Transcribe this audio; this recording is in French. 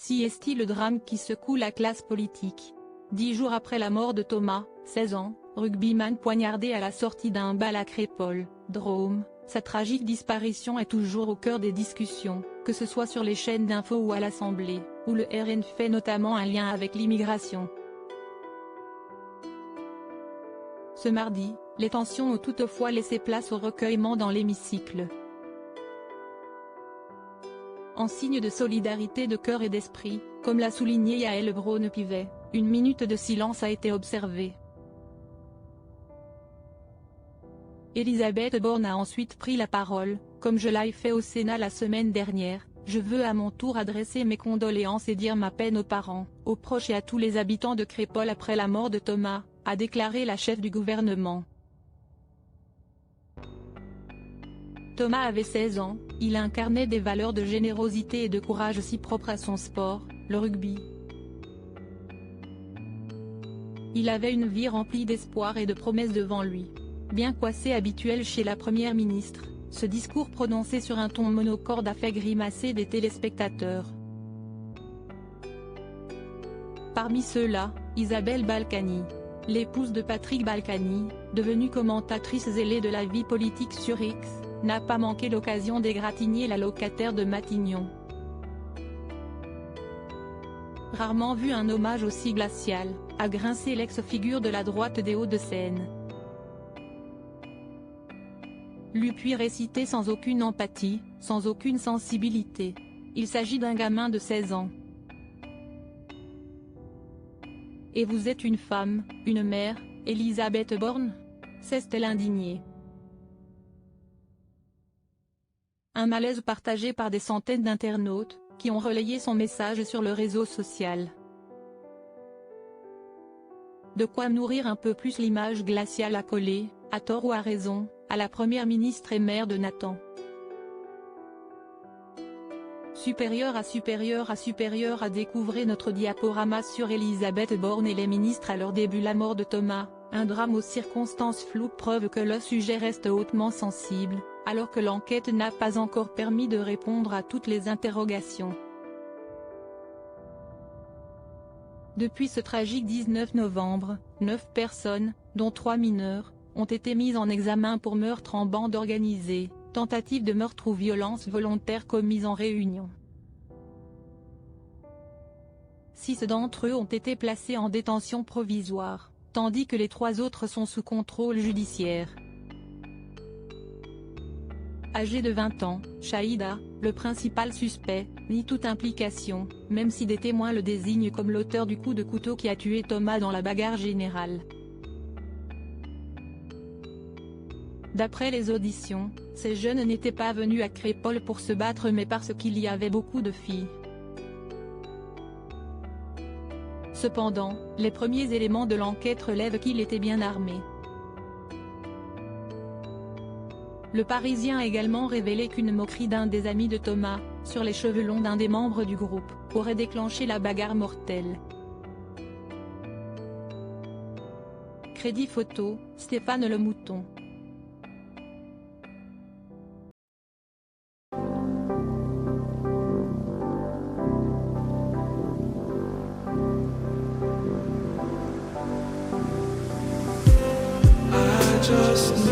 Si est-il le drame qui secoue la classe politique. 10 jours après la mort de Thomas, 16 ans, rugbyman poignardé à la sortie d'un bal à Crépol, Drôme, sa tragique disparition est toujours au cœur des discussions, que ce soit sur les chaînes d'info ou à l'Assemblée, où le RN fait notamment un lien avec l'immigration. Ce mardi, les tensions ont toutefois laissé place au recueillement dans l'hémicycle. En signe de solidarité de cœur et d'esprit, comme l'a souligné Yael Braun-Pivet, une minute de silence a été observée. Elisabeth Borne a ensuite pris la parole, comme je l'ai fait au Sénat la semaine dernière. Je veux à mon tour adresser mes condoléances et dire ma peine aux parents, aux proches et à tous les habitants de Crépol après la mort de Thomas, a déclaré la chef du gouvernement. Thomas avait 16 ans, il incarnait des valeurs de générosité et de courage si propres à son sport, le rugby. Il avait une vie remplie d'espoir et de promesses devant lui. Bien qu'assez habituel chez la première ministre, ce discours prononcé sur un ton monocorde a fait grimacer des téléspectateurs. Parmi ceux-là, Isabelle Balkany, l'épouse de Patrick Balkany, devenue commentatrice zélée de la vie politique sur X, n'a pas manqué l'occasion d'égratigner la locataire de Matignon. Rarement vu un hommage aussi glacial, a grincé l'ex-figure de la droite des Hauts-de-Seine. Lui puis récité sans aucune empathie, sans aucune sensibilité. Il s'agit d'un gamin de 16 ans. Et vous êtes une femme, une mère, Elisabeth Borne ? S'est-elle indignée. Un malaise partagé par des centaines d'internautes, qui ont relayé son message sur le réseau social. De quoi nourrir un peu plus l'image glaciale accolée, à tort ou à raison, à la première ministre et mère de Nathan. Supérieur à découvrir notre diaporama sur Elisabeth Borne et les ministres à leur début. La mort de Thomas, un drame aux circonstances floues, preuve que le sujet reste hautement sensible, alors que l'enquête n'a pas encore permis de répondre à toutes les interrogations. Depuis ce tragique 19 novembre, 9 personnes, dont 3 mineurs, ont été mises en examen pour meurtre en bande organisée, tentative de meurtre ou violence volontaire commise en réunion. 6 d'entre eux ont été placés en détention provisoire, tandis que les 3 autres sont sous contrôle judiciaire. Âgé de 20 ans, Shahida, le principal suspect, nie toute implication, même si des témoins le désignent comme l'auteur du coup de couteau qui a tué Thomas dans la bagarre générale. D'après les auditions, ces jeunes n'étaient pas venus à Crépol pour se battre mais parce qu'il y avait beaucoup de filles. Cependant, les premiers éléments de l'enquête relèvent qu'il était bien armé. Le Parisien a également révélé qu'une moquerie d'un des amis de Thomas, sur les cheveux longs d'un des membres du groupe, aurait déclenché la bagarre mortelle. Crédit photo, Stéphane Le Mouton. Just